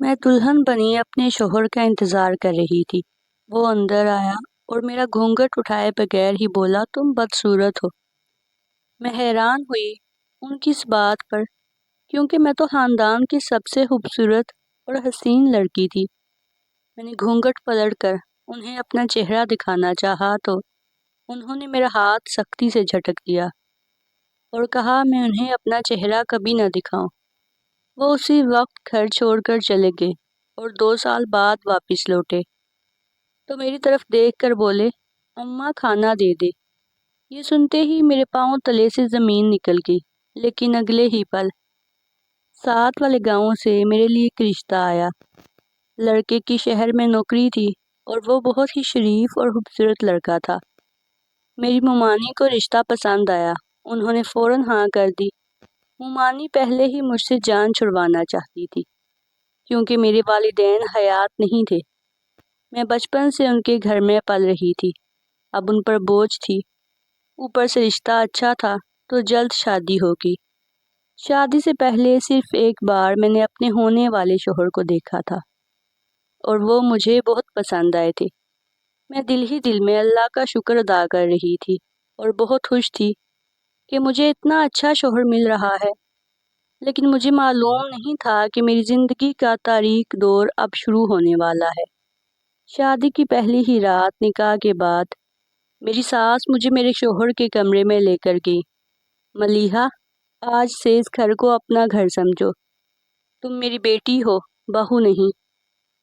میں دلہن بنی اپنے شوہر کا انتظار کر رہی تھی۔ وہ اندر آیا اور میرا گھونگھٹ اٹھائے بغیر ہی بولا، تم بدصورت ہو۔ میں حیران ہوئی ان کی اس بات پر، کیونکہ میں تو خاندان کی سب سے خوبصورت اور حسین لڑکی تھی۔ میں نے گھونگھٹ پلٹ کر انہیں اپنا چہرہ دکھانا چاہا تو انہوں نے میرا ہاتھ سختی سے جھٹک دیا اور کہا میں انہیں اپنا چہرہ کبھی نہ دکھاؤں۔ وہ اسی وقت گھر چھوڑ کر چلے گئے اور 2 سال بعد واپس لوٹے تو میری طرف دیکھ کر بولے، اماں کھانا دے دے۔ یہ سنتے ہی میرے پاؤں تلے سے زمین نکل گئی، لیکن اگلے ہی پل ساتھ والے گاؤں سے میرے لیے ایک رشتہ آیا۔ لڑکے کی شہر میں نوکری تھی اور وہ بہت ہی شریف اور خوبصورت لڑکا تھا۔ میری ممانی کو رشتہ پسند آیا، انہوں نے فوراً ہاں کر دی۔ ممانی پہلے ہی مجھ سے جان چھڑوانا چاہتی تھی، کیونکہ میرے والدین حیات نہیں تھے۔ میں بچپن سے ان کے گھر میں پل رہی تھی، اب ان پر بوجھ تھی، اوپر سے رشتہ اچھا تھا تو جلد شادی ہوگی۔ شادی سے پہلے صرف ایک بار میں نے اپنے ہونے والے شوہر کو دیکھا تھا اور وہ مجھے بہت پسند آئے تھے۔ میں دل ہی دل میں اللہ کا شکر ادا کر رہی تھی اور بہت خوش تھی کہ مجھے اتنا اچھا شوہر مل رہا ہے، لیکن مجھے معلوم نہیں تھا کہ میری زندگی کا تاریک دور اب شروع ہونے والا ہے۔ شادی کی پہلی ہی رات نکاح کے بعد میری ساس مجھے میرے شوہر کے کمرے میں لے کر گئی۔ ملیحہ، آج سے اس گھر کو اپنا گھر سمجھو۔ تم میری بیٹی ہو، بہو نہیں،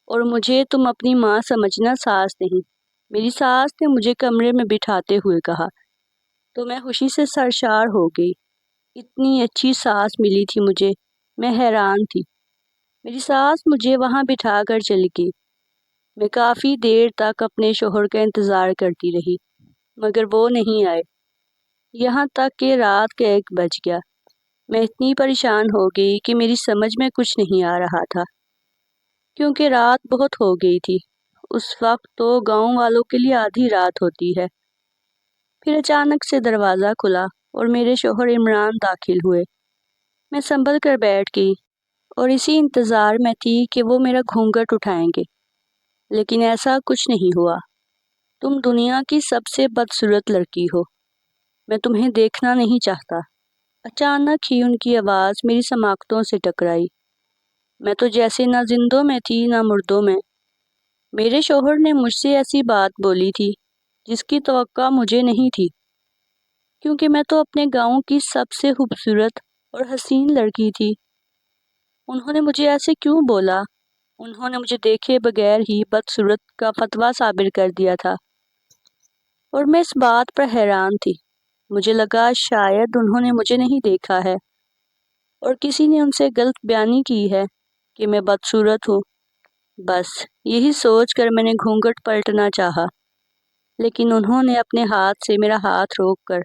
اور مجھے تم اپنی ماں سمجھنا، ساس نہیں۔ میری ساس نے مجھے کمرے میں بٹھاتے ہوئے کہا تو میں خوشی سے سرشار ہو گئی۔ اتنی اچھی ساس ملی تھی مجھے، میں حیران تھی۔ میری ساس مجھے وہاں بٹھا کر چلی گئی۔ میں کافی دیر تک اپنے شوہر کا انتظار کرتی رہی، مگر وہ نہیں آئے، یہاں تک کہ رات کا 1 بج گیا۔ میں اتنی پریشان ہو گئی کہ میری سمجھ میں کچھ نہیں آ رہا تھا، کیونکہ رات بہت ہو گئی تھی۔ اس وقت تو گاؤں والوں کے لیے آدھی رات ہوتی ہے۔ پھر اچانک سے دروازہ کھلا اور میرے شوہر عمران داخل ہوئے۔ میں سنبھل کر بیٹھ گئی اور اسی انتظار میں تھی کہ وہ میرا گھونگھٹ اٹھائیں گے، لیکن ایسا کچھ نہیں ہوا۔ تم دنیا کی سب سے بدصورت لڑکی ہو، میں تمہیں دیکھنا نہیں چاہتا۔ اچانک ہی ان کی آواز میری سماعتوں سے ٹکرائی۔ میں تو جیسے نہ زندوں میں تھی نہ مردوں میں۔ میرے شوہر نے مجھ سے ایسی بات بولی تھی جس کی توقع مجھے نہیں تھی، کیونکہ میں تو اپنے گاؤں کی سب سے خوبصورت اور حسین لڑکی تھی۔ انہوں نے مجھے ایسے کیوں بولا؟ انہوں نے مجھے دیکھے بغیر ہی بدصورت کا فتویٰ صادر کر دیا تھا، اور میں اس بات پر حیران تھی۔ مجھے لگا شاید انہوں نے مجھے نہیں دیکھا ہے اور کسی نے ان سے غلط بیانی کی ہے کہ میں بدصورت ہوں۔ بس یہی سوچ کر میں نے گھونگھٹ پلٹنا چاہا، لیکن انہوں نے اپنے ہاتھ سے میرا ہاتھ روک کر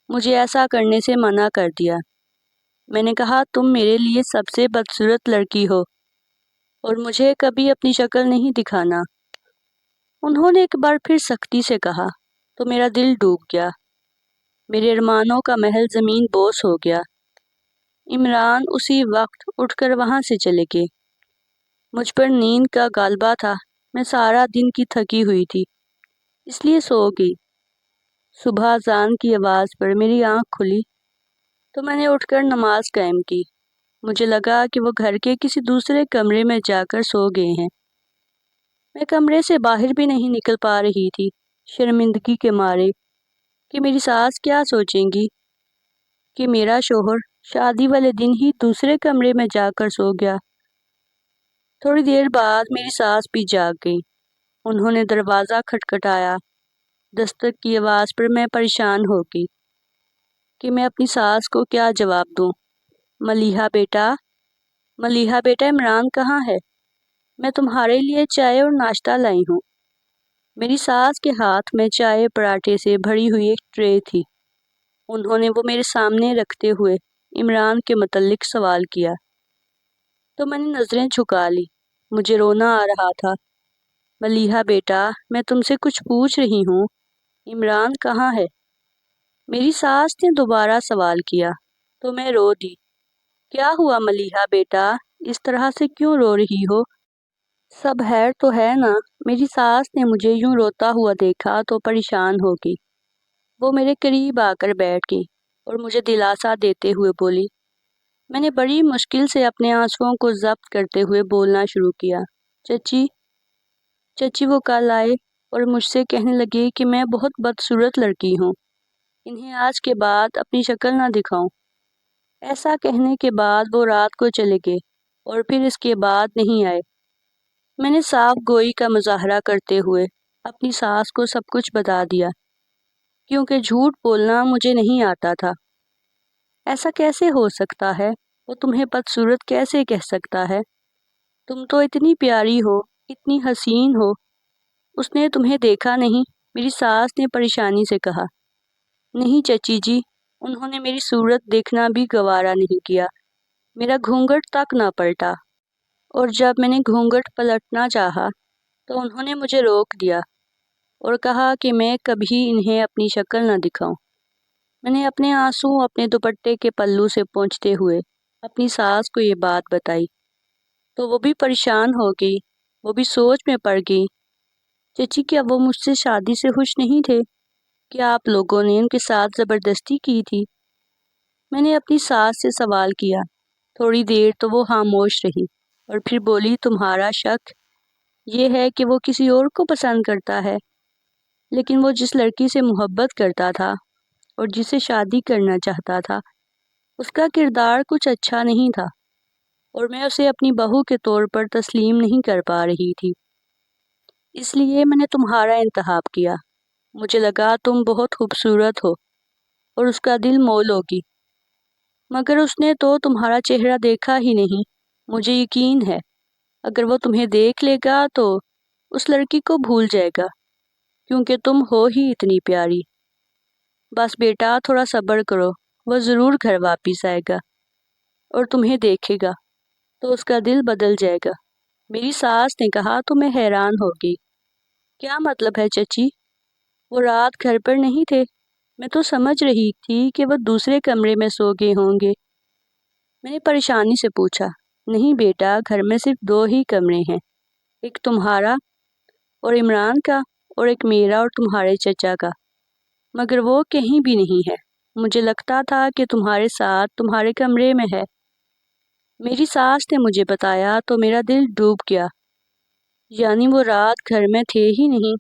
مجھے ایسا کرنے سے منع کر دیا۔ میں نے کہا، تم میرے لیے سب سے بدصورت لڑکی ہو اور مجھے کبھی اپنی شکل نہیں دکھانا۔ انہوں نے ایک بار پھر سختی سے کہا تو میرا دل ڈوب گیا، میرے ارمانوں کا محل زمین بوس ہو گیا۔ عمران اسی وقت اٹھ کر وہاں سے چلے گئے۔ مجھ پر نیند کا غلبہ تھا، میں سارا دن کی تھکی ہوئی تھی، اس لیے سو گئی۔ صبح اذان کی آواز پر میری آنکھ کھلی تو میں نے اٹھ کر نماز قائم کی۔ مجھے لگا کہ وہ گھر کے کسی دوسرے کمرے میں جا کر سو گئے ہیں۔ میں کمرے سے باہر بھی نہیں نکل پا رہی تھی، شرمندگی کے مارے کہ میری ساس کیا سوچیں گی کہ میرا شوہر شادی والے دن ہی دوسرے کمرے میں جا کر سو گیا۔ تھوڑی دیر بعد میری ساس بھی جاگ گئی۔ انہوں نے دروازہ کھٹکھٹایا۔ دستک کی آواز پر میں پریشان ہو گئی کہ میں اپنی ساس کو کیا جواب دوں۔ ملیحہ بیٹا، ملیحہ بیٹا، عمران کہاں ہے؟ میں تمہارے لیے چائے اور ناشتہ لائی ہوں۔ میری ساس کے ہاتھ میں چائے پراٹھے سے بھری ہوئی ایک ٹرے تھی۔ انہوں نے وہ میرے سامنے رکھتے ہوئے عمران کے متعلق سوال کیا تو میں نے نظریں جھکا لی۔ مجھے رونا آ رہا تھا۔ ملیحہ بیٹا، میں تم سے کچھ پوچھ رہی ہوں، عمران کہاں ہے؟ میری ساس نے دوبارہ سوال کیا تو میں رو دی۔ کیا ہوا ملیحہ بیٹا؟ اس طرح سے کیوں رو رہی ہو؟ سب خیر تو ہے نا؟ میری ساس نے مجھے یوں روتا ہوا دیکھا تو پریشان ہو گئی۔ وہ میرے قریب آ کر بیٹھ گئی اور مجھے دلاسا دیتے ہوئے بولی۔ میں نے بڑی مشکل سے اپنے آنسوؤں کو ضبط کرتے ہوئے بولنا شروع کیا۔ چچی وہ کل آئے اور مجھ سے کہنے لگے کہ میں بہت بدصورت لڑکی ہوں، انہیں آج کے بعد اپنی شکل نہ دکھاؤں۔ ایسا کہنے کے بعد وہ رات کو چلے گئے اور پھر اس کے بعد نہیں آئے۔ میں نے صاف گوئی کا مظاہرہ کرتے ہوئے اپنی ساس کو سب کچھ بتا دیا، کیونکہ جھوٹ بولنا مجھے نہیں آتا تھا۔ ایسا کیسے ہو سکتا ہے؟ وہ تمہیں بدصورت کیسے کہہ سکتا ہے؟ تم تو اتنی پیاری ہو، اتنی حسین ہو۔ اس نے تمہیں دیکھا نہیں؟ میری ساس نے پریشانی سے کہا۔ نہیں چچی جی، انہوں نے میری صورت دیکھنا بھی گوارا نہیں کیا، میرا گھونگھٹ تک نہ پلٹا، اور جب میں نے گھونگھٹ پلٹنا چاہا تو انہوں نے مجھے روک دیا اور کہا کہ میں کبھی انہیں اپنی شکل نہ دکھاؤں۔ میں نے اپنے آنسو اپنے دوپٹے کے پلو سے پونچھتے ہوئے اپنی ساس کو یہ بات بتائی تو وہ بھی پریشان ہو گئی، وہ بھی سوچ میں پڑ گئی۔ چچی کیا وہ مجھ سے شادی سے خوش نہیں تھے؟ کیا آپ لوگوں نے ان کے ساتھ زبردستی کی تھی؟ میں نے اپنی ساس سے سوال کیا۔ تھوڑی دیر تو وہ خاموش رہی اور پھر بولی، تمہارا شک یہ ہے کہ وہ کسی اور کو پسند کرتا ہے، لیکن وہ جس لڑکی سے محبت کرتا تھا اور جسے شادی کرنا چاہتا تھا، اس کا کردار کچھ اچھا نہیں تھا، اور میں اسے اپنی بہو کے طور پر تسلیم نہیں کر پا رہی تھی۔ اس لیے میں نے تمہارا انتخاب کیا۔ مجھے لگا تم بہت خوبصورت ہو اور اس کا دل مول ہوگی، مگر اس نے تو تمہارا چہرہ دیکھا ہی نہیں۔ مجھے یقین ہے اگر وہ تمہیں دیکھ لے گا تو اس لڑکی کو بھول جائے گا، کیونکہ تم ہو ہی اتنی پیاری۔ بس بیٹا تھوڑا صبر کرو، وہ ضرور گھر واپس آئے گا اور تمہیں دیکھے گا تو اس کا دل بدل جائے گا۔ میری ساس نے کہا تو میں حیران ہو گئی۔ کیا مطلب ہے چچی؟ وہ رات گھر پر نہیں تھے؟ میں تو سمجھ رہی تھی کہ وہ دوسرے کمرے میں سو گئے ہوں گے۔ میں نے پریشانی سے پوچھا۔ نہیں بیٹا، گھر میں صرف 2 ہی کمرے ہیں، ایک تمہارا اور عمران کا، اور ایک میرا اور تمہارے چچا کا، مگر وہ کہیں بھی نہیں ہے۔ مجھے لگتا تھا کہ تمہارے ساتھ تمہارے کمرے میں ہے۔ میری ساس نے مجھے بتایا تو میرا دل ڈوب گیا۔ یعنی وہ رات گھر میں تھے ہی نہیں؟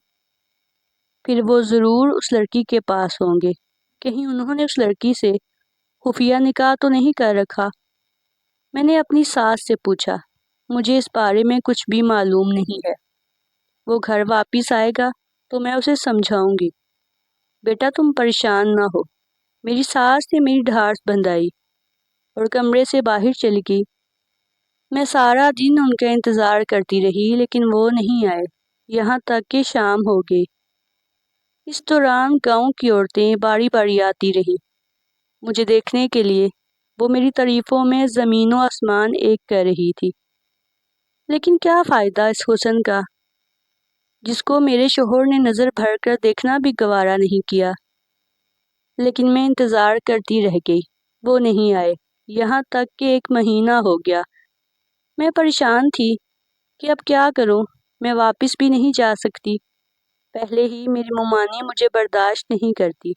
پھر وہ ضرور اس لڑکی کے پاس ہوں گے۔ کہیں انہوں نے اس لڑکی سے خفیہ نکاح تو نہیں کر رکھا؟ میں نے اپنی ساس سے پوچھا۔ مجھے اس بارے میں کچھ بھی معلوم نہیں ہے۔ وہ گھر واپس آئے گا تو میں اسے سمجھاؤں گی۔ بیٹا تم پریشان نہ ہو۔ میری ساس نے میری ڈھارس بندھائی اور کمرے سے باہر چلی گئی۔ میں سارا دن ان کا انتظار کرتی رہی، لیکن وہ نہیں آئے، یہاں تک کہ شام ہو گئی۔ اس دوران گاؤں کی عورتیں باری باری آتی رہی مجھے دیکھنے کے لیے۔ وہ میری تعریفوں میں زمین و آسمان ایک کر رہی تھی۔ لیکن کیا فائدہ اس حسن کا، جس کو میرے شوہر نے نظر بھر کر دیکھنا بھی گوارا نہیں کیا؟ لیکن میں انتظار کرتی رہ گئی، وہ نہیں آئے، یہاں تک کہ 1 مہینہ ہو گیا۔ میں پریشان تھی کہ اب کیا کروں، میں واپس بھی نہیں جا سکتی۔ پہلے ہی میری ممانی مجھے برداشت نہیں کرتی،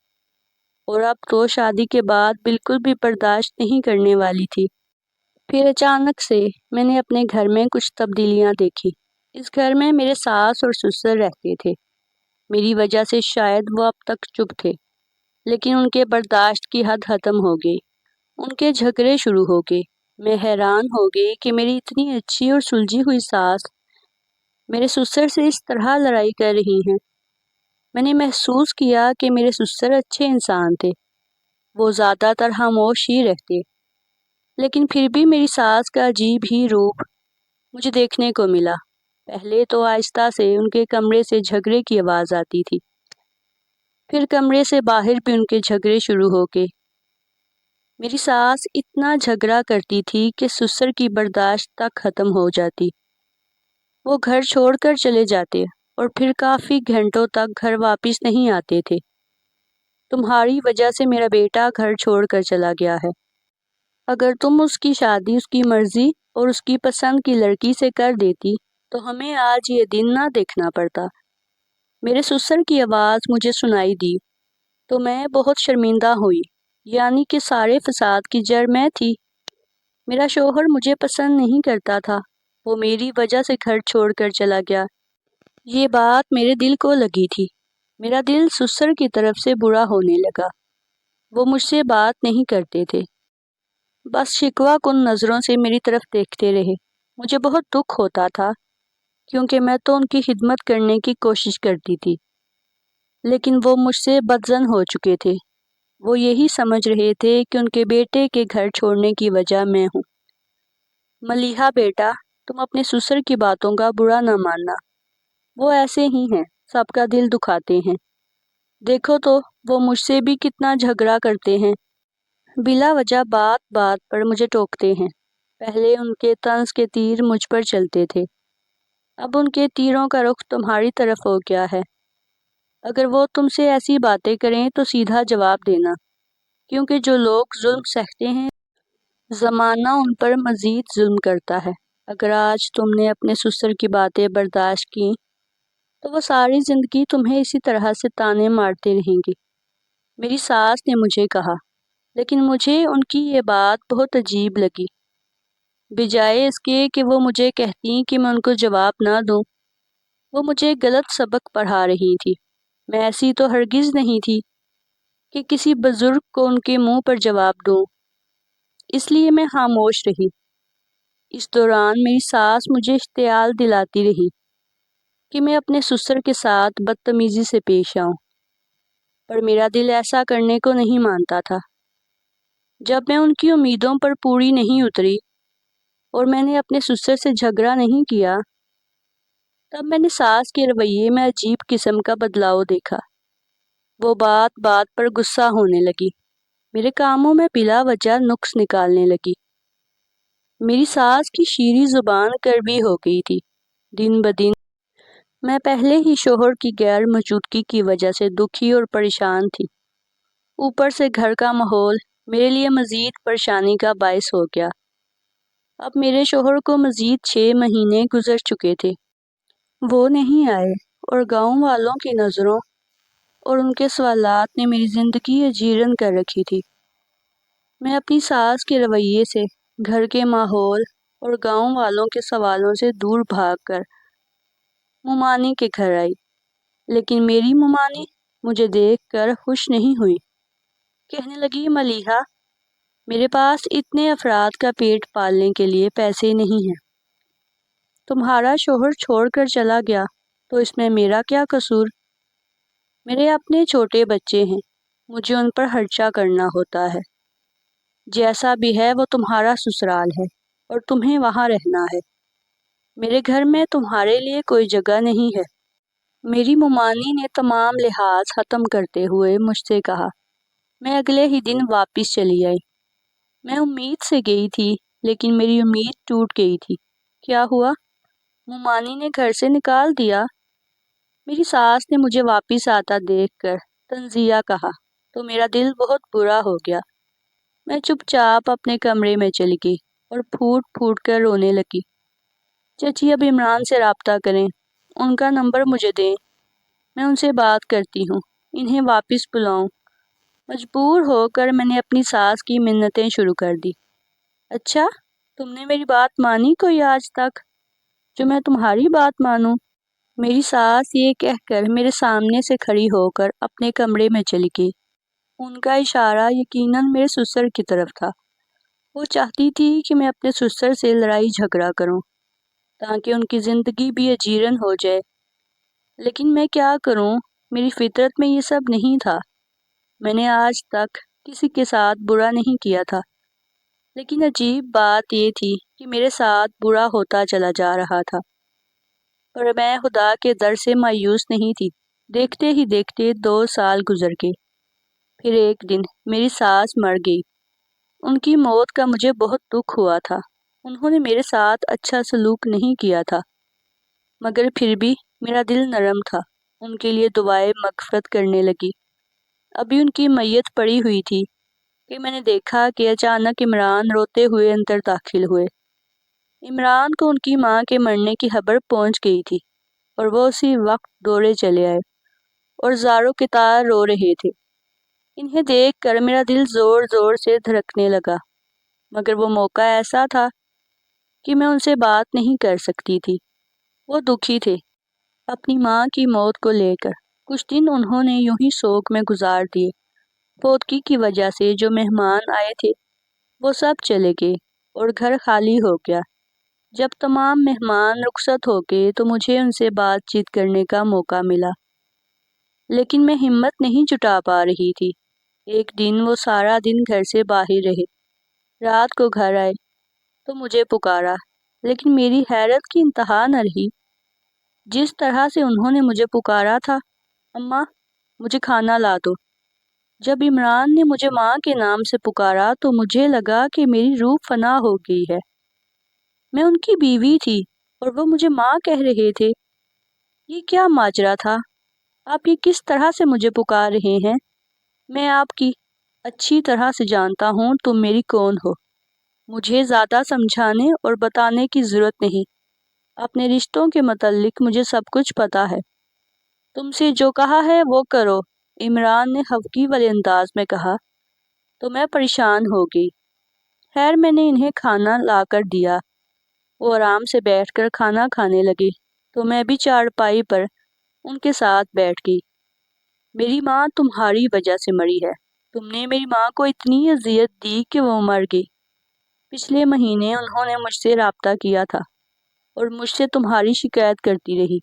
اور اب تو شادی کے بعد بالکل بھی برداشت نہیں کرنے والی تھی۔ پھر اچانک سے میں نے اپنے گھر میں کچھ تبدیلیاں دیکھی۔ اس گھر میں میرے ساس اور سسر رہتے تھے۔ میری وجہ سے شاید وہ اب تک چپ تھے، لیکن ان کے برداشت کی حد ختم ہو گئی۔ ان کے جھگڑے شروع ہو گئے۔ میں حیران ہو گئی کہ میری اتنی اچھی اور سلجھی ہوئی ساس میرے سسر سے اس طرح لڑائی کر رہی ہیں۔ میں نے محسوس کیا کہ میرے سسر اچھے انسان تھے، وہ زیادہ تر خاموش ہی رہتے، لیکن پھر بھی میری ساس کا عجیب ہی روپ مجھے دیکھنے کو ملا۔ پہلے تو آہستہ سے ان کے کمرے سے جھگڑے کی آواز آتی تھی، پھر کمرے سے باہر بھی ان کے جھگڑے شروع ہو گئے۔ میری ساس اتنا جھگڑا کرتی تھی کہ سسر کی برداشت تک ختم ہو جاتی۔ وہ گھر چھوڑ کر چلے جاتے اور پھر کافی گھنٹوں تک گھر واپس نہیں آتے تھے۔ تمہاری وجہ سے میرا بیٹا گھر چھوڑ کر چلا گیا ہے۔ اگر تم اس کی شادی اس کی مرضی اور اس کی پسند کی لڑکی سے کر دیتی تو ہمیں آج یہ دن نہ دیکھنا پڑتا۔ میرے سسر کی آواز مجھے سنائی دی تو میں بہت شرمندہ ہوئی، یعنی کہ سارے فساد کی جڑ میں تھی۔ میرا شوہر مجھے پسند نہیں کرتا تھا، وہ میری وجہ سے گھر چھوڑ کر چلا گیا۔ یہ بات میرے دل کو لگی تھی۔ میرا دل سسر کی طرف سے برا ہونے لگا۔ وہ مجھ سے بات نہیں کرتے تھے، بس شکوہ کن نظروں سے میری طرف دیکھتے رہے۔ مجھے بہت دکھ ہوتا تھا کیونکہ میں تو ان کی خدمت کرنے کی کوشش کرتی تھی، لیکن وہ مجھ سے بدظن ہو چکے تھے۔ وہ یہی سمجھ رہے تھے کہ ان کے بیٹے کے گھر چھوڑنے کی وجہ میں ہوں۔ ملیحہ بیٹا، تم اپنے سسر کی باتوں کا برا نہ ماننا، وہ ایسے ہی ہیں، سب کا دل دکھاتے ہیں۔ دیکھو تو وہ مجھ سے بھی کتنا جھگڑا کرتے ہیں، بلا وجہ بات بات پر مجھے ٹوکتے ہیں۔ پہلے ان کے طنز کے تیر مجھ پر چلتے تھے، اب ان کے تیروں کا رخ تمہاری طرف ہو گیا ہے۔ اگر وہ تم سے ایسی باتیں کریں تو سیدھا جواب دینا، کیونکہ جو لوگ ظلم سہتے ہیں زمانہ ان پر مزید ظلم کرتا ہے۔ اگر آج تم نے اپنے سسر کی باتیں برداشت کی تو وہ ساری زندگی تمہیں اسی طرح سے تانے مارتے رہیں گی۔ میری ساس نے مجھے کہا، لیکن مجھے ان کی یہ بات بہت عجیب لگی۔ بجائے اس کے کہ وہ مجھے کہتی کہ میں ان کو جواب نہ دوں، وہ مجھے غلط سبق پڑھا رہی تھی۔ میں ایسی تو ہرگز نہیں تھی کہ کسی بزرگ کو ان کے منہ پر جواب دوں، اس لیے میں خاموش رہی۔ اس دوران میری ساس مجھے اشتعال دلاتی رہی کہ میں اپنے سسر کے ساتھ بدتمیزی سے پیش آؤں، پر میرا دل ایسا کرنے کو نہیں مانتا تھا۔ جب میں ان کی امیدوں پر پوری نہیں اتری اور میں نے اپنے سسر سے جھگڑا نہیں کیا، تب میں نے ساس کے رویے میں عجیب قسم کا بدلاؤ دیکھا۔ وہ بات بات پر غصہ ہونے لگی، میرے کاموں میں بلا وجہ نقص نکالنے لگی۔ میری ساس کی شیریں زبان کڑوی ہو گئی تھی۔ دن بدن میں پہلے ہی شوہر کی غیر موجودگی کی وجہ سے دکھی اور پریشان تھی، اوپر سے گھر کا ماحول میرے لیے مزید پریشانی کا باعث ہو گیا۔ اب میرے شوہر کو مزید 6 مہینے گزر چکے تھے، وہ نہیں آئے، اور گاؤں والوں کی نظروں اور ان کے سوالات نے میری زندگی اجیرن کر رکھی تھی۔ میں اپنی ساس کے رویے سے، گھر کے ماحول اور گاؤں والوں کے سوالوں سے دور بھاگ کر ممانی کے گھر آئی، لیکن میری ممانی مجھے دیکھ کر خوش نہیں ہوئی۔ کہنے لگی، ملیحہ، میرے پاس اتنے افراد کا پیٹ پالنے کے لیے پیسے نہیں ہیں۔ تمہارا شوہر چھوڑ کر چلا گیا تو اس میں میرا کیا قصور؟ میرے اپنے چھوٹے بچے ہیں، مجھے ان پر خرچہ کرنا ہوتا ہے۔ جیسا بھی ہے وہ تمہارا سسرال ہے اور تمہیں وہاں رہنا ہے۔ میرے گھر میں تمہارے لیے کوئی جگہ نہیں ہے۔ میری ممانی نے تمام لحاظ ختم کرتے ہوئے مجھ سے کہا۔ میں اگلے ہی دن واپس چلی آئی۔ میں امید سے گئی تھی، لیکن میری امید ٹوٹ گئی تھی۔ کیا ہوا؟ ممانی نے گھر سے نکال دیا؟ میری ساس نے مجھے واپس آتا دیکھ کر تنزیہ کہا تو میرا دل بہت برا ہو گیا۔ میں چپ چاپ اپنے کمرے میں چلی گئی اور پھوٹ پھوٹ کر رونے لگی۔ چچی اب عمران سے رابطہ کریں، ان کا نمبر مجھے دیں، میں ان سے بات کرتی ہوں، انہیں واپس بلاؤں۔ مجبور ہو کر میں نے اپنی ساس کی منتیں شروع کر دی۔ اچھا، تم نے میری بات مانی کوئی آج تک، جو میں تمہاری بات مانوں؟ میری ساس یہ کہہ کر میرے سامنے سے کھڑی ہو کر اپنے کمرے میں چلی گئی۔ ان کا اشارہ یقیناً میرے سسر کی طرف تھا۔ وہ چاہتی تھی کہ میں اپنے سسر سے لڑائی جھگڑا کروں تاکہ ان کی زندگی بھی اجیرن ہو جائے، لیکن میں کیا کروں، میری فطرت میں یہ سب نہیں تھا۔ میں نے آج تک کسی کے ساتھ برا نہیں کیا تھا، لیکن عجیب بات یہ تھی کہ میرے ساتھ برا ہوتا چلا جا رہا تھا، پر میں خدا کے در سے مایوس نہیں تھی۔ دیکھتے ہی دیکھتے 2 سال گزر گئے۔ پھر ایک دن میری ساس مر گئی۔ ان کی موت کا مجھے بہت دکھ ہوا تھا۔ انہوں نے میرے ساتھ اچھا سلوک نہیں کیا تھا، مگر پھر بھی میرا دل نرم تھا، ان کے لیے دعائیں مغفرت کرنے لگی۔ ابھی ان کی میت پڑی ہوئی تھی کہ میں نے دیکھا کہ اچانک عمران روتے ہوئے اندر داخل ہوئے۔ عمران کو ان کی ماں کے مرنے کی خبر پہنچ گئی تھی اور وہ اسی وقت دوڑے چلے آئے اور زاروں کے تار رو رہے تھے۔ انہیں دیکھ کر میرا دل زور زور سے دھڑکنے لگا، مگر وہ موقع ایسا تھا کہ میں ان سے بات نہیں کر سکتی تھی۔ وہ دکھی تھے اپنی ماں کی موت کو لے کر۔ کچھ دن انہوں نے یوں ہی سوگ میں گزار دیے۔ فوتگی کی وجہ سے جو مہمان آئے تھے وہ سب چلے گئے اور گھر خالی ہو گیا۔ جب تمام مہمان رخصت ہو گئے تو مجھے ان سے بات چیت کرنے کا موقع ملا، لیکن میں ہمت نہیں جٹا پا رہی تھی۔ ایک دن وہ سارا دن گھر سے باہر رہے، رات کو گھر آئے تو مجھے پکارا، لیکن میری حیرت کی انتہا نہ رہی۔ جس طرح سے انہوں نے مجھے پکارا تھا، اماں مجھے کھانا لا دو۔ جب عمران نے مجھے ماں کے نام سے پکارا تو مجھے لگا کہ میری روح فنا ہو گئی ہے۔ میں ان کی بیوی تھی اور وہ مجھے ماں کہہ رہے تھے۔ یہ کیا ماجرا تھا؟ آپ یہ کس طرح سے مجھے پکار رہے ہیں؟ میں آپ کی اچھی طرح سے جانتا ہوں تم میری کون ہو۔ مجھے زیادہ سمجھانے اور بتانے کی ضرورت نہیں۔ اپنے رشتوں کے متعلق مجھے سب کچھ پتا ہے۔ تم سے جو کہا ہے وہ کرو، عمران نے خفگی والے انداز میں کہا تو میں پریشان ہو گئی۔ خیر میں نے انہیں کھانا لا کر دیا۔ وہ آرام سے بیٹھ کر کھانا کھانے لگے تو میں بھی چارپائی پر ان کے ساتھ بیٹھ گئی۔ میری ماں تمہاری وجہ سے مری ہے۔ تم نے میری ماں کو اتنی اذیت دی کہ وہ مر گئی۔ پچھلے مہینے انہوں نے مجھ سے رابطہ کیا تھا اور مجھ سے تمہاری شکایت کرتی رہی۔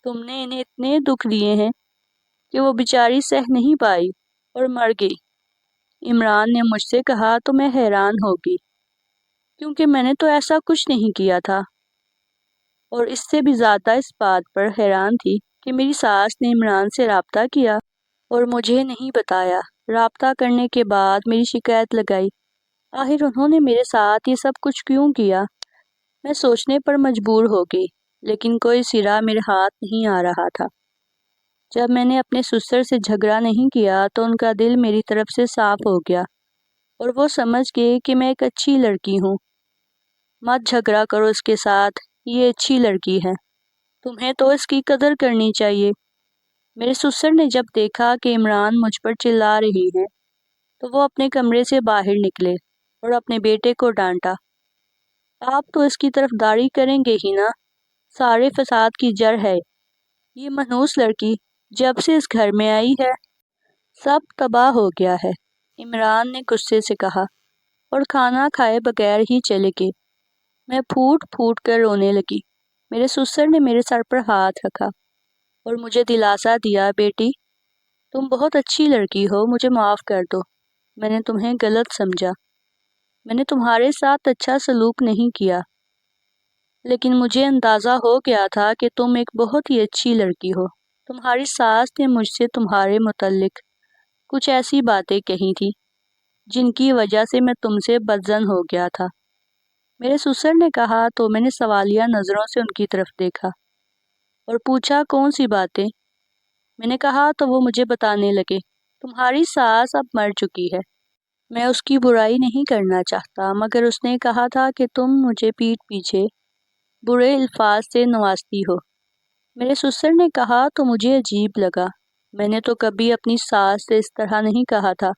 تم نے انہیں اتنے دکھ دیے ہیں کہ وہ بیچاری سہ نہیں پائی اور مر گئی۔ عمران نے مجھ سے کہا تو میں حیران ہو گئی، کیونکہ میں نے تو ایسا کچھ نہیں کیا تھا، اور اس سے بھی زیادہ اس بات پر حیران تھی کہ میری ساس نے عمران سے رابطہ کیا اور مجھے نہیں بتایا۔ رابطہ کرنے کے بعد میری شکایت لگائی۔ آخر انہوں نے میرے ساتھ یہ سب کچھ کیوں کیا؟ میں سوچنے پر مجبور ہو گئی، لیکن کوئی سرا میرے ہاتھ نہیں آ رہا تھا۔ جب میں نے اپنے سسر سے جھگڑا نہیں کیا تو ان کا دل میری طرف سے صاف ہو گیا اور وہ سمجھ گئے کہ میں ایک اچھی لڑکی ہوں۔ مت جھگڑا کرو اس کے ساتھ، یہ اچھی لڑکی ہے، تمہیں تو اس کی قدر کرنی چاہیے۔ میرے سسر نے جب دیکھا کہ عمران مجھ پر چلا رہی ہے تو وہ اپنے کمرے سے باہر نکلے اور اپنے بیٹے کو ڈانٹا۔ آپ تو اس کی طرف داری کریں گے ہی نا، سارے فساد کی جڑ ہے یہ منحوس لڑکی۔ جب سے اس گھر میں آئی ہے سب تباہ ہو گیا ہے، عمران نے غصے سے کہا اور کھانا کھائے بغیر ہی چلے گئے۔ میں پھوٹ پھوٹ کر رونے لگی۔ میرے سسر نے میرے سر پر ہاتھ رکھا اور مجھے دلاسا دیا، بیٹی تم بہت اچھی لڑکی ہو، مجھے معاف کر دو، میں نے تمہیں غلط سمجھا، میں نے تمہارے ساتھ اچھا سلوک نہیں کیا، لیکن مجھے اندازہ ہو گیا تھا کہ تم ایک بہت ہی اچھی لڑکی ہو۔ تمہاری ساس نے مجھ سے تمہارے متعلق کچھ ایسی باتیں کہی تھی جن کی وجہ سے میں تم سے بدظن ہو گیا تھا۔ میرے سسر نے کہا تو میں نے سوالیہ نظروں سے ان کی طرف دیکھا اور پوچھا کون سی باتیں؟ میں نے کہا تو وہ مجھے بتانے لگے، تمہاری ساس اب مر چکی ہے۔ میں اس کی برائی نہیں کرنا چاہتا، مگر اس نے کہا تھا کہ تم مجھے پیٹھ پیچھے برے الفاظ سے نوازتی ہو۔ میرے سسر نے کہا تو مجھے عجیب لگا، میں نے تو کبھی اپنی ساس سے اس طرح نہیں کہا تھا۔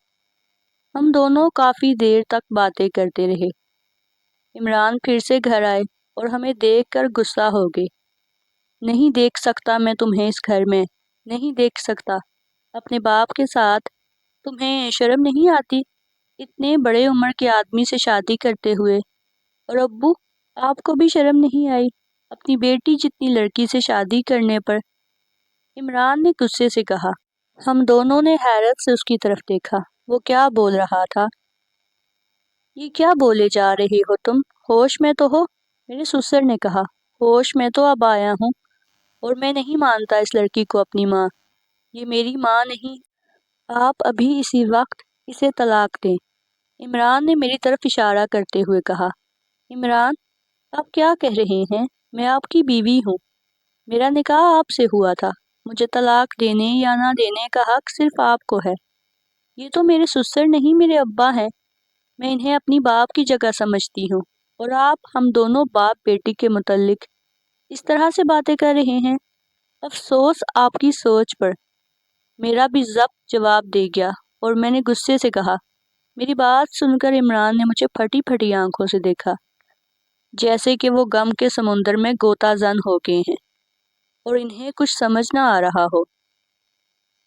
ہم دونوں کافی دیر تک باتیں کرتے رہے۔ عمران پھر سے گھر آئے اور ہمیں دیکھ کر غصہ ہو گئے۔ نہیں دیکھ سکتا میں تمہیں اس گھر میں، نہیں دیکھ سکتا اپنے باپ کے ساتھ، تمہیں شرم نہیں آتی اتنے بڑے عمر کے آدمی سے شادی کرتے ہوئے؟ اور ابو آپ کو بھی شرم نہیں آئی اپنی بیٹی جتنی لڑکی سے شادی کرنے پر؟ عمران نے غصے سے کہا۔ ہم دونوں نے حیرت سے اس کی طرف دیکھا، وہ کیا بول رہا تھا؟ یہ کیا بولے جا رہے ہو تم؟ ہوش میں تو ہو؟ میرے سسر نے کہا، ہوش میں تو اب آیا ہوں اور میں نہیں مانتا اس لڑکی کو اپنی ماں، یہ میری ماں نہیں، آپ ابھی اسی وقت اسے طلاق دیں۔ عمران نے میری طرف اشارہ کرتے ہوئے کہا۔ عمران آپ کیا کہہ رہے ہیں؟ میں آپ کی بیوی ہوں، میرا نکاح آپ سے ہوا تھا، مجھے طلاق دینے یا نہ دینے کا حق صرف آپ کو ہے۔ یہ تو میرے سسر نہیں میرے ابا ہیں، میں انہیں اپنی باپ کی جگہ سمجھتی ہوں۔ اور آپ ہم دونوں باپ بیٹی کے متعلق اس طرح سے باتیں کر رہے ہیں۔ افسوس آپ کی سوچ پر۔ میرا بھی ضبط جواب دے گیا اور میں نے غصے سے کہا۔ میری بات سن کر عمران نے مجھے پھٹی پھٹی آنکھوں سے دیکھا، جیسے کہ وہ غم کے سمندر میں غوطہ زن ہو گئے ہیں اور انہیں کچھ سمجھ نہ آ رہا ہو۔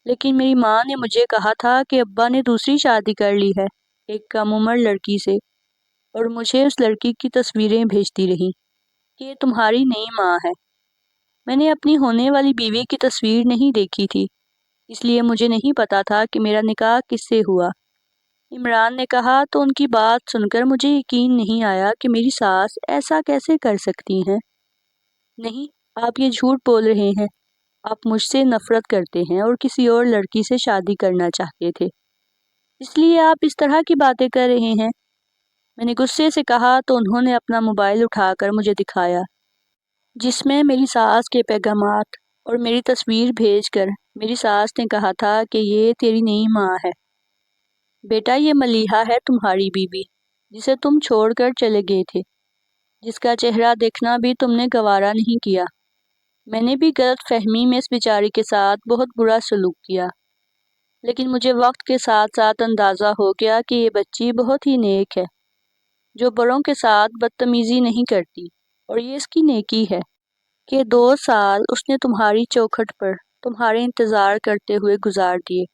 لیکن میری ماں نے مجھے کہا تھا کہ ابا نے دوسری شادی کر لی ہے، ایک کم عمر لڑکی سے، اور مجھے اس لڑکی کی تصویریں بھیجتی رہی کہ یہ تمہاری نئی ماں ہے۔ میں نے اپنی ہونے والی بیوی کی تصویر نہیں دیکھی تھی، اس لیے مجھے نہیں پتا تھا کہ میرا نکاح کس سے ہوا۔ عمران نے کہا تو ان کی بات سن کر مجھے یقین نہیں آیا کہ میری ساس ایسا کیسے کر سکتی ہیں۔ نہیں، آپ یہ جھوٹ بول رہے ہیں، آپ مجھ سے نفرت کرتے ہیں اور کسی اور لڑکی سے شادی کرنا چاہتے تھے، اس لیے آپ اس طرح کی باتیں کر رہے ہیں۔ میں نے غصے سے کہا تو انہوں نے اپنا موبائل اٹھا کر مجھے دکھایا، جس میں میری ساس کے پیغامات اور میری تصویر بھیج کر میری ساس نے کہا تھا کہ یہ تیری نئی ماں ہے بیٹا، یہ ملیحہ ہے تمہاری بیوی، جسے تم چھوڑ کر چلے گئے تھے، جس کا چہرہ دیکھنا بھی تم نے گوارا نہیں کیا۔ میں نے بھی غلط فہمی میں اس بیچاری کے ساتھ بہت برا سلوک کیا، لیکن مجھے وقت کے ساتھ ساتھ اندازہ ہو گیا کہ یہ بچی بہت ہی نیک ہے، جو بڑوں کے ساتھ بدتمیزی نہیں کرتی، اور یہ اس کی نیکی ہے کہ 2 سال اس نے تمہاری چوکھٹ پر تمہارے انتظار کرتے ہوئے گزار دیے۔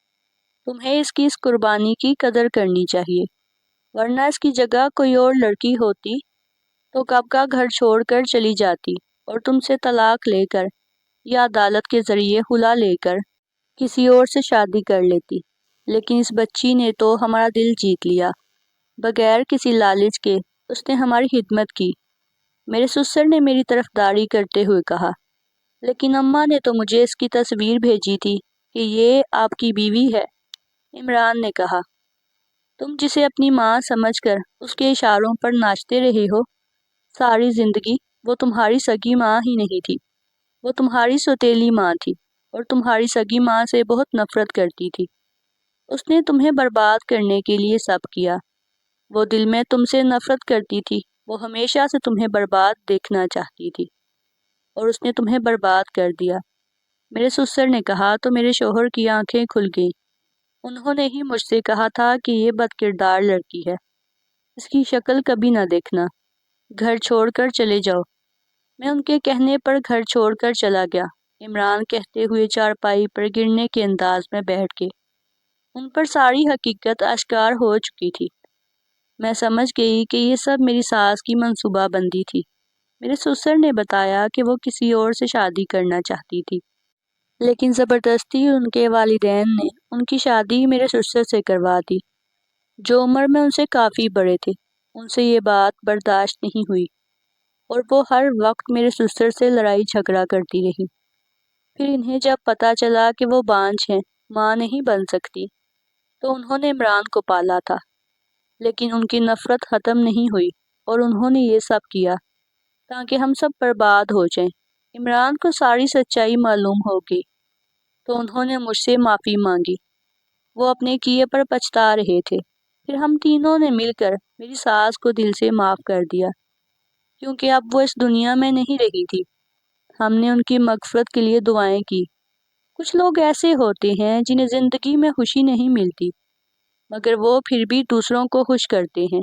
تمہیں اس کی اس قربانی کی قدر کرنی چاہیے، ورنہ اس کی جگہ کوئی اور لڑکی ہوتی تو کب کا گھر چھوڑ کر چلی جاتی اور تم سے طلاق لے کر یا عدالت کے ذریعے خلا لے کر کسی اور سے شادی کر لیتی۔ لیکن اس بچی نے تو ہمارا دل جیت لیا، بغیر کسی لالچ کے اس نے ہماری خدمت کی۔ میرے سسر نے میری طرفداری کرتے ہوئے کہا، لیکن اماں نے تو مجھے اس کی تصویر بھیجی تھی کہ یہ آپ کی بیوی ہے۔ عمران نے کہا، تم جسے اپنی ماں سمجھ کر اس کے اشاروں پر ناچتے رہے ہو ساری زندگی، وہ تمہاری سگی ماں ہی نہیں تھی، وہ تمہاری سوتیلی ماں تھی، اور تمہاری سگی ماں سے بہت نفرت کرتی تھی۔ اس نے تمہیں برباد کرنے کے لیے سب کیا۔ وہ دل میں تم سے نفرت کرتی تھی، وہ ہمیشہ سے تمہیں برباد دیکھنا چاہتی تھی، اور اس نے تمہیں برباد کر دیا۔ میرے سسر نے کہا تو میرے شوہر کی آنکھیں کھل گئیں۔ انہوں نے ہی مجھ سے کہا تھا کہ یہ بد کردار لڑکی ہے، اس کی شکل کبھی نہ دیکھنا، گھر چھوڑ کر چلے جاؤ۔ میں ان کے کہنے پر گھر چھوڑ کر چلا گیا۔ عمران کہتے ہوئے چارپائی پر گرنے کے انداز میں بیٹھ کے ان پر ساری حقیقت آشکار ہو چکی تھی۔ میں سمجھ گئی کہ یہ سب میری ساس کی منصوبہ بندی تھی۔ میرے سسر نے بتایا کہ وہ کسی اور سے شادی کرنا چاہتی تھی، لیکن زبردستی ان کے والدین نے ان کی شادی میرے سسر سے کروا دی، جو عمر میں ان سے کافی بڑے تھے۔ ان سے یہ بات برداشت نہیں ہوئی، اور وہ ہر وقت میرے سسر سے لڑائی جھگڑا کرتی رہی۔ پھر انہیں جب پتہ چلا کہ وہ بانجھ ہیں، ماں نہیں بن سکتی، تو انہوں نے عمران کو پالا تھا، لیکن ان کی نفرت ختم نہیں ہوئی، اور انہوں نے یہ سب کیا تاکہ ہم سب برباد ہو جائیں۔ عمران کو ساری سچائی معلوم ہو گئی تو انہوں نے مجھ سے معافی مانگی۔ وہ اپنے کیے پر پچھتا رہے تھے۔ پھر ہم تینوں نے مل کر میری ساس کو دل سے معاف کر دیا، کیونکہ اب وہ اس دنیا میں نہیں رہی تھی۔ ہم نے ان کی مغفرت کے لیے دعائیں کی۔ کچھ لوگ ایسے ہوتے ہیں جنہیں زندگی میں خوشی نہیں ملتی، مگر وہ پھر بھی دوسروں کو خوش کرتے ہیں۔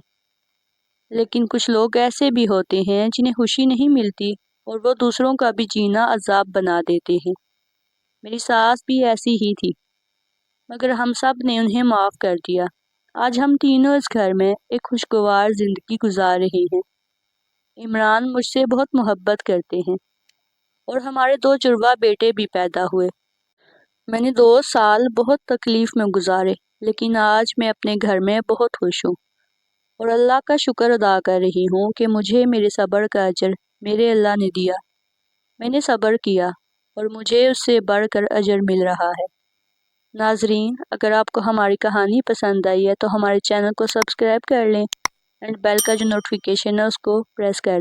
لیکن کچھ لوگ ایسے بھی ہوتے ہیں جنہیں خوشی نہیں ملتی اور وہ دوسروں کا بھی جینا عذاب بنا دیتے ہیں۔ میری ساس بھی ایسی ہی تھی، مگر ہم سب نے انہیں معاف کر دیا۔ آج ہم تینوں اس گھر میں ایک خوشگوار زندگی گزار رہے ہیں۔ عمران مجھ سے بہت محبت کرتے ہیں، اور ہمارے 2 جڑواں بیٹے بھی پیدا ہوئے۔ میں نے 2 سال بہت تکلیف میں گزارے، لیکن آج میں اپنے گھر میں بہت خوش ہوں، اور اللہ کا شکر ادا کر رہی ہوں کہ مجھے میرے صبر کا اجر میرے اللہ نے دیا۔ میں نے صبر کیا اور مجھے اس سے بڑھ کر اجر مل رہا ہے۔ ناظرین، اگر آپ کو ہماری کہانی پسند آئی ہے تو ہمارے چینل کو سبسکرائب کر لیں، اینڈ بیل کا جو نوٹیفیکیشن ہے اس کو پریس کر دیں۔